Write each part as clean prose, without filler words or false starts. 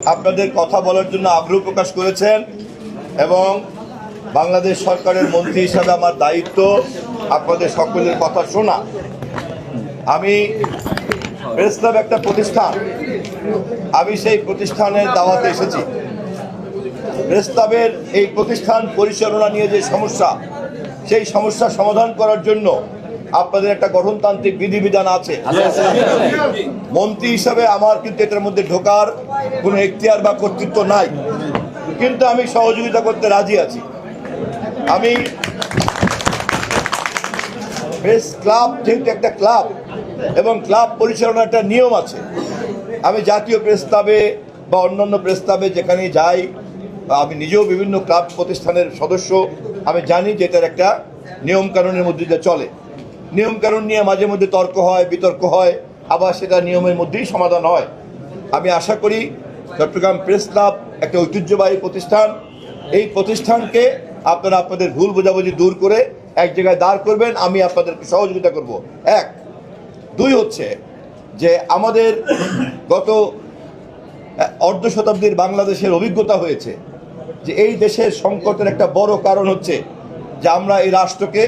আপনাদের কথা বলার জন্য আগ্রহ প্রকাশ করেছেন এবং বাংলাদেশ সরকারের মন্ত্রী হিসাবে আমার দায়িত্ব আপনাদের সকলের কথা শোনা। আমি প্রেস ক্লাব একটা প্রতিষ্ঠান, আমি সেই প্রতিষ্ঠানের দাওয়াতে এসেছি। প্রেস ক্লাবের এই প্রতিষ্ঠান পরিচালনা নিয়ে যে সমস্যা, সেই সমস্যা সমাধান করার জন্য আপনাদের একটা গঠনতান্ত্রিক বিধিবিধান আছে। মন্ত্রী হিসাবে আমার কিন্তু এটার মধ্যে ঢোকার কোনো এখতিয়ার বা কর্তৃত্ব নাই, কিন্তু আমি সহযোগিতা করতে রাজি আছি। আমি প্রেস ক্লাব যেহেতু একটা ক্লাব এবং ক্লাব পরিচালনার একটা নিয়ম আছে, আমি জাতীয় প্রেস ক্লাবে বা অন্যান্য প্রেস ক্লাবে যেখানে যাই, আমি নিজেও বিভিন্ন ক্লাব প্রতিষ্ঠানের সদস্য, আমি জানি যে এটার একটা নিয়ম কানুনের মধ্যে দিয়ে চলে। নিয়ম কানুন নিয়ে মাঝে মধ্যে তর্ক হয়, বিতর্ক হয়, আবার সেটা নিয়মের মধ্যেই সমাধান হয়। আমি আশা করি চট্টগ্রাম প্রেস ক্লাব একটা ঐতিহ্যবাহী প্রতিষ্ঠান, এই প্রতিষ্ঠানকে আপনারা আপনাদের ভুল বোঝাবুঝি দূর করে এক জায়গায় দাঁড় করবেন, আমি আপনাদেরকে সহযোগিতা করব। এক, দুই হচ্ছে যে আমাদের গত অর্ধ শতাব্দীর বাংলাদেশের অভিজ্ঞতা হয়েছে যে এই দেশের সংকটের একটা বড় কারণ হচ্ছে যে আমরা এই রাষ্ট্রকে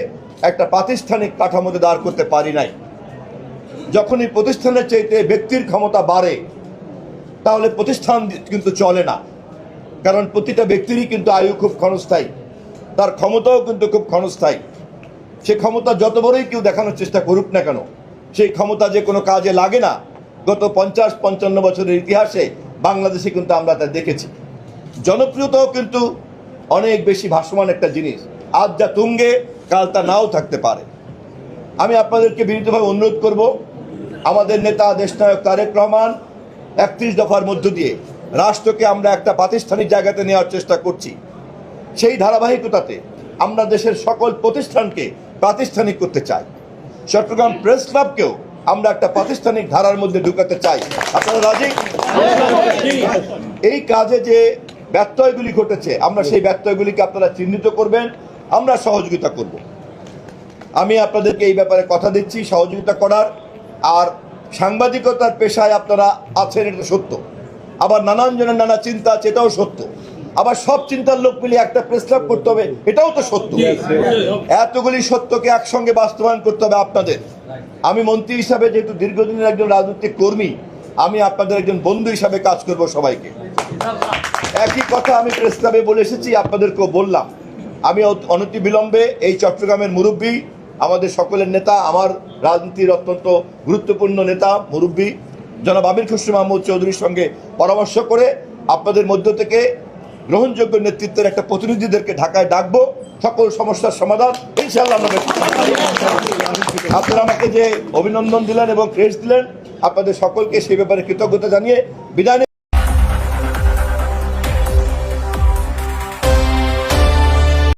একটা প্রাতিষ্ঠানিক কাঠামোতে দাঁড় করতে পারি নাই। যখন এই প্রতিষ্ঠানের চাইতে ব্যক্তির ক্ষমতা বাড়ে, তাহলে প্রতিষ্ঠান কিন্তু চলে না, কারণ প্রতিটা ব্যক্তিরই কিন্তু আয়ু খুব ক্ষণস্থায়ী, তার ক্ষমতাও কিন্তু খুব ক্ষণস্থায়ী। সে ক্ষমতা যত বড়ই কেউ দেখানোর চেষ্টা করুক না কেন, সেই ক্ষমতা যে কোনো কাজে লাগে না। গত 50-55 বছরের ইতিহাসে বাংলাদেশে কিন্তু আমরা তা দেখেছি। জনপ্রিয়তাও কিন্তু অনেক বেশি ভাসমান একটা জিনিস, আজ যা তুঙ্গে কাল তা নাও থাকতে পারে। আমি আপনাদেরকে বিনীতভাবে অনুরোধ করব, আমাদের নেতা দেশনায়ক তারেক রহমান 31 দফার মধ্য দিয়ে রাষ্ট্রকে আমরা একটা প্রাতিষ্ঠানিক জায়গাতে নেওয়ার চেষ্টা করছি। সেই ধারাবাহিকতাতে আমরা দেশের সকল প্রতিষ্ঠানকে প্রাতিষ্ঠানিক করতে চাই। চট্টগ্রাম প্রেস ক্লাবকেও আমরা একটা প্রাতিষ্ঠানিক ধারার মধ্যে ঢুকাতে চাই। আপনারা রাজি? এই কাজে যে ব্যত্যয়গুলি ঘটেছে, আমরা সেই ব্যত্যয়গুলিকে আপনারা চিহ্নিত করবেন, আমরা সহযোগিতা করব। আমি আপনাদেরকে এই ব্যাপারে কথা দিচ্ছি সহযোগিতা করার। আর সাংবাদিকতার পেশায় আপনারা আছেন, এটা সত্য। আবার নানান জনের নানা চিন্তা আছে, এটাও সত্য। আবার সব চিন্তার লোক মিলে একটা প্রেস ক্লাব করতে হবে, এটাও তো সত্য। এতগুলি সত্যকে একসঙ্গে বাস্তবায়ন করতে হবে আপনাদের। আমি মন্ত্রী হিসাবে যেহেতু দীর্ঘদিনের একজন রাজনৈতিক কর্মী, আমি আপনাদের একজন বন্ধু হিসাবে কাজ করব সবাইকে। একই কথা আমি প্রেস ক্লাবে বলে এসেছি, আপনাদেরকেও বললাম। আমি অনতি বিলম্বে এই চট্টগ্রামের মুরব্বী, আমাদের সকলের নেতা, আমার রাজনীতির অত্যন্ত গুরুত্বপূর্ণ নেতা মুরব্বী জনাব আমির খসরু মাহমুদ চৌধুরীর সঙ্গে পরামর্শ করে আপনাদের মধ্য থেকে গ্রহণযোগ্য নেতৃত্বের একটা প্রতিনিধিদেরকে ঢাকায় ডাকবো, সকল সমস্যার সমাধান ইনশাআল্লাহ। আপনারা আমাকে যে অভিনন্দন দিলেন এবং ক্রেডিট দিলেন, আপনাদের সকলকে সেই ব্যাপারে কৃতজ্ঞতা জানিয়ে বিদায়।